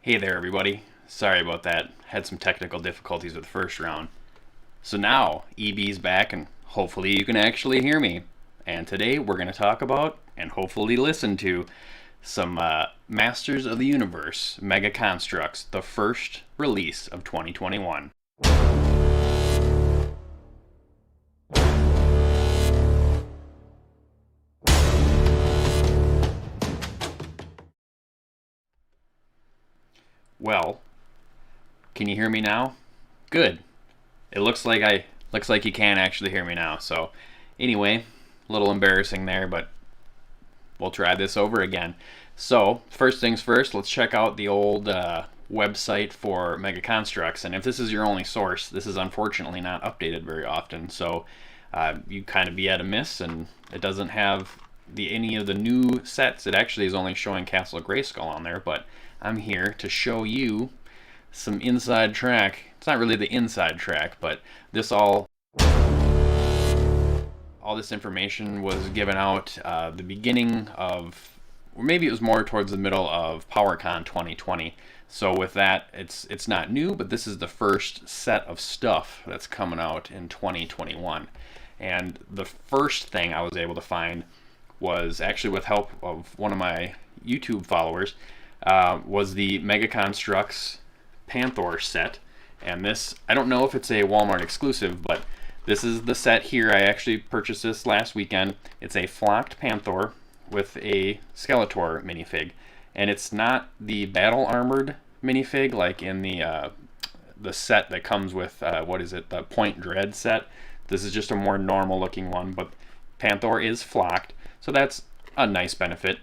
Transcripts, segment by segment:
Hey there, everybody. Sorry about that. Had some technical difficulties with the first round. So now, EB's back, and hopefully you can actually hear me. And today we're going to talk about, and hopefully listen to, some Masters of the Universe Mega Construx, the first release of 2021. Well, can you hear me now? Good. It looks like you can actually hear me now. So, anyway, a little embarrassing there, but we'll try this over again. So, first things first, let's check out the old website for Mega Construx. And if this is your only source, this is unfortunately not updated very often. So, you kind of be at a miss, and it doesn't have any of the new sets. It actually is only showing Castle Grayskull on there, but I'm here to show you some inside track. It's not really the inside track, but all this information was given out the beginning of, or maybe it was more towards the middle of PowerCon 2020. So with that, it's not new, but this is the first set of stuff that's coming out in 2021. And the first thing I was able to find was actually with help of one of my YouTube followers, was the Mega Construx Panthor set. And this, I don't know if it's a Walmart exclusive, but this is the set here. I actually purchased this last weekend. It's a flocked Panthor with a Skeletor minifig. And it's not the battle armored minifig like in the set that comes with, the Point Dread set. This is just a more normal looking one, but Panthor is flocked. So that's a nice benefit.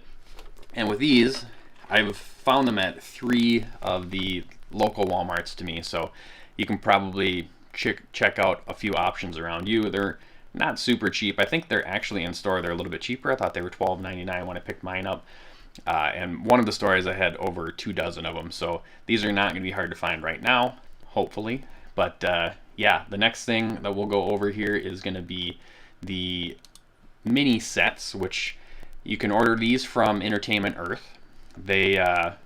And with these, I've found them at 3 of the local Walmarts to me, so you can probably check out a few options around you. They're not super cheap. I think they're actually in store. They're a little bit cheaper. I thought they were $12.99 when I picked mine up. And one of the stores I had over 2 dozen of them, so these are not going to be hard to find right now, hopefully. But yeah, the next thing that we'll go over here is going to be the mini sets, which you can order these from Entertainment Earth. They're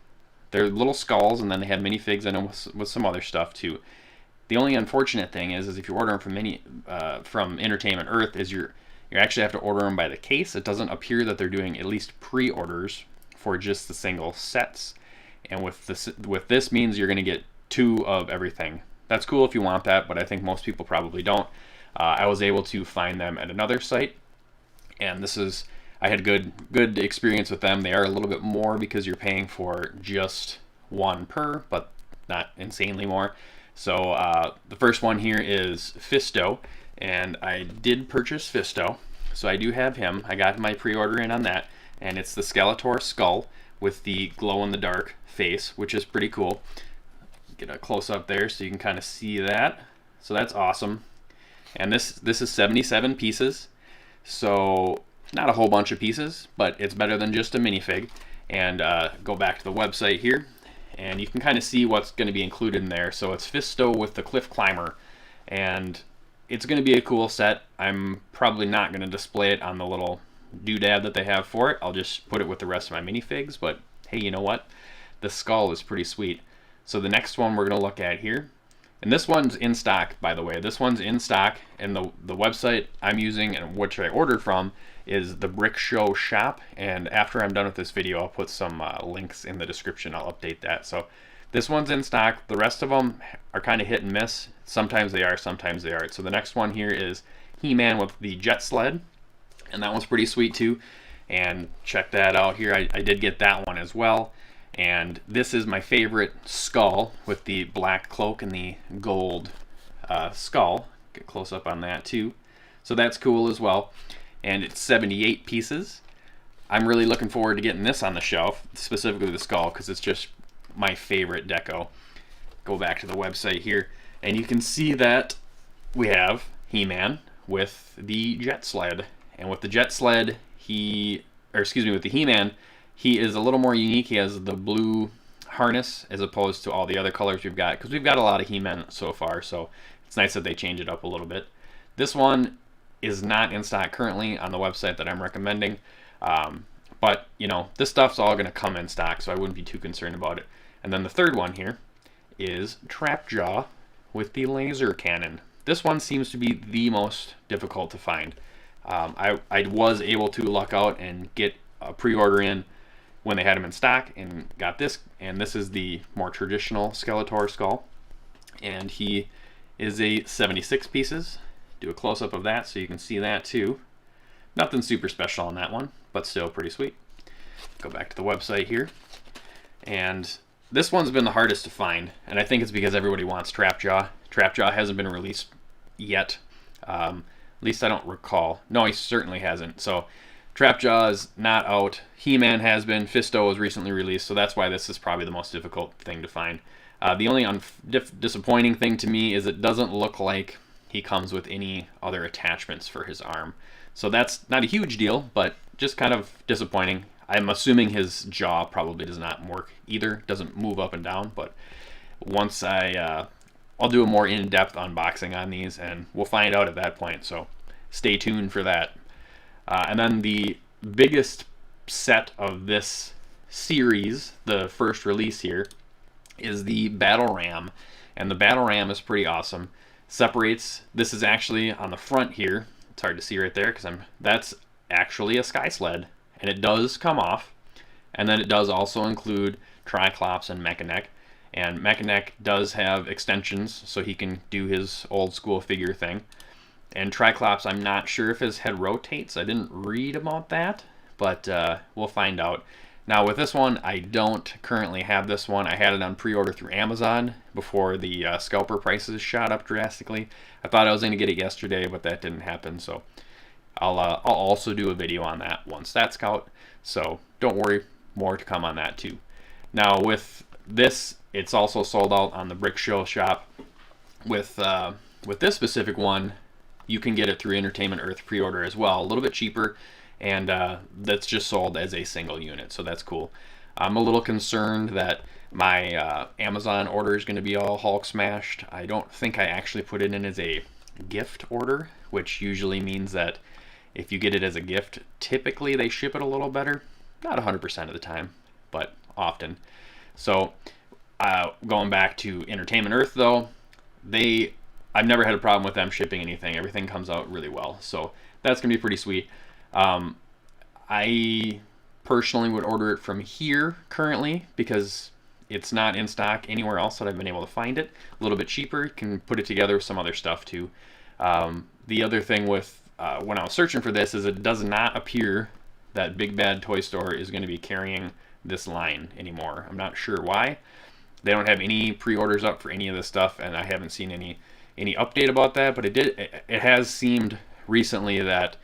little skulls, and then they have minifigs in them with some other stuff too. The only unfortunate thing is if you order them from Entertainment Earth, is you actually have to order them by the case. It doesn't appear that they're doing at least pre-orders for just the single sets. And with this means you're going to get 2 of everything. That's cool if you want that, but I think most people probably don't. I was able to find them at another site, and I had good experience with them. They are a little bit more because you're paying for just 1 per, but not insanely more. So the first one here is Fisto, and I did purchase Fisto, so I do have him. I got my pre-order in on that, and it's the Skeletor Skull with the glow-in-the-dark face, which is pretty cool. Get a close-up there so you can kind of see that. So that's awesome. And this is 77 pieces, so not a whole bunch of pieces, but it's better than just a minifig. And go back to the website here, and you can kind of see what's going to be included in there. So it's Fisto with the Cliff Climber, and it's going to be a cool set. I'm probably not going to display it on the little doodad that they have for it. I'll just put it with the rest of my minifigs, but hey, you know what? The skull is pretty sweet. So the next one we're going to look at here, and this one's in stock, by the way. This one's in stock, and the website I'm using and which I ordered from is the Brick Show shop. And after I'm done with this video, I'll put some links in the description. I'll update that. So this one's in stock. The rest of them are kind of hit and miss. Sometimes they are, sometimes they aren't. So the next one here is He-Man with the Jet Sled, and that one's pretty sweet too. And check that out here. I did get that one as well. And this is my favorite skull with the black cloak and the gold skull. Get close up on that too. So that's cool as well. And it's 78 pieces. I'm really looking forward to getting this on the shelf, specifically the skull, because it's just my favorite deco. Go back to the website here, and you can see that we have He-Man with the Jet Sled. And with the Jet Sled, with the He-Man, he is a little more unique. He has the blue harness as opposed to all the other colors we've got, because we've got a lot of He-Man so far, so it's nice that they change it up a little bit. This one is not in stock currently on the website that I'm recommending, but you know, this stuff's all going to come in stock, so I wouldn't be too concerned about it. And then the third one here is Trapjaw with the laser cannon. This one seems to be the most difficult to find. I was able to luck out and get a pre-order in when they had them in stock and got this. And this is the more traditional Skeletor Skull. And he is a 76 pieces. Do a close-up of that so you can see that too. Nothing super special on that one, but still pretty sweet. Go back to the website here. And this one's been the hardest to find, and I think it's because everybody wants Trapjaw. Trapjaw hasn't been released yet. At least I don't recall. No, he certainly hasn't. So Trapjaw is not out. He-Man has been. Fisto was recently released, so that's why this is probably the most difficult thing to find. The only disappointing thing to me is it doesn't look like he comes with any other attachments for his arm. So that's not a huge deal, but just kind of disappointing. I'm assuming his jaw probably does not work either. Doesn't move up and down, but once I'll do a more in-depth unboxing on these, and we'll find out at that point. So stay tuned for that. And then the biggest set of this series, the first release here, is the Battle Ram. And the Battle Ram is pretty awesome. Separates, this is actually on the front here. It's hard to see right there because that's actually a Sky Sled. And it does come off. And then it does also include Triclops and Mechaneck. And Mechaneck does have extensions, so he can do his old school figure thing. And Triclops, I'm not sure if his head rotates. I didn't read about that, but we'll find out. Now with this one, I don't currently have this one. I had it on pre-order through Amazon before the scalper prices shot up drastically. I thought I was going to get it yesterday, but that didn't happen. So I'll also do a video on that once that's out. So don't worry, more to come on that too. Now with this, it's also sold out on the Brick Show shop. With this specific one, you can get it through Entertainment Earth pre-order as well, a little bit cheaper, and that's just sold as a single unit, so that's cool. I'm a little concerned that my Amazon order is going to be all Hulk smashed. I don't think I actually put it in as a gift order, which usually means that if you get it as a gift, typically they ship it a little better. Not 100% of the time, but often. So going back to Entertainment Earth though, I've never had a problem with them shipping anything. Everything comes out really well, so that's gonna be pretty sweet. I personally would order it from here currently because it's not in stock anywhere else that I've been able to find it. A little bit cheaper. You can put it together with some other stuff too. The other thing with when I was searching for this is it does not appear that Big Bad Toy Store is going to be carrying this line anymore. I'm not sure why. They don't have any pre-orders up for any of this stuff, and I haven't seen any update about that, but it has seemed recently that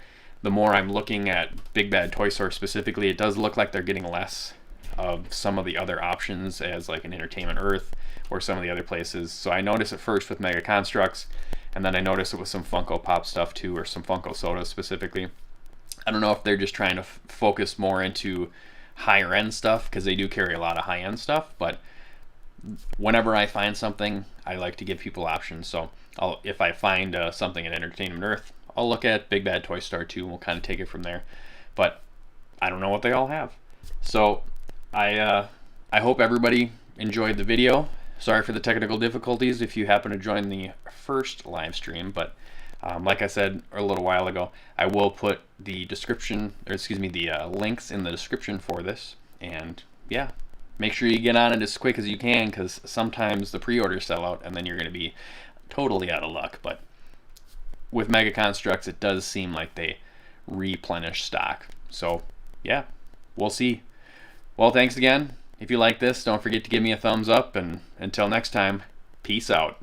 the more I'm looking at Big Bad Toy Store specifically, it does look like they're getting less of some of the other options as like an Entertainment Earth or some of the other places. So I noticed it first with Mega Construx, and then I noticed it with some Funko Pop stuff too, or some Funko Sodas specifically. I don't know if they're just trying to focus more into higher end stuff, because they do carry a lot of high end stuff, but whenever I find something, I like to give people options. So if I find something at Entertainment Earth, I'll look at Big Bad Toy Store too, and we'll kind of take it from there. But I don't know what they all have. So I hope everybody enjoyed the video. Sorry for the technical difficulties if you happen to join the first live stream, but like I said a little while ago, I will put the description, or excuse me, the links in the description for this. And yeah, make sure you get on it as quick as you can, because sometimes the pre-orders sell out and then you're going to be totally out of luck. But with Mega Construx, it does seem like they replenish stock. So yeah, we'll see. Well, thanks again. If you like this, don't forget to give me a thumbs up, and until next time, peace out.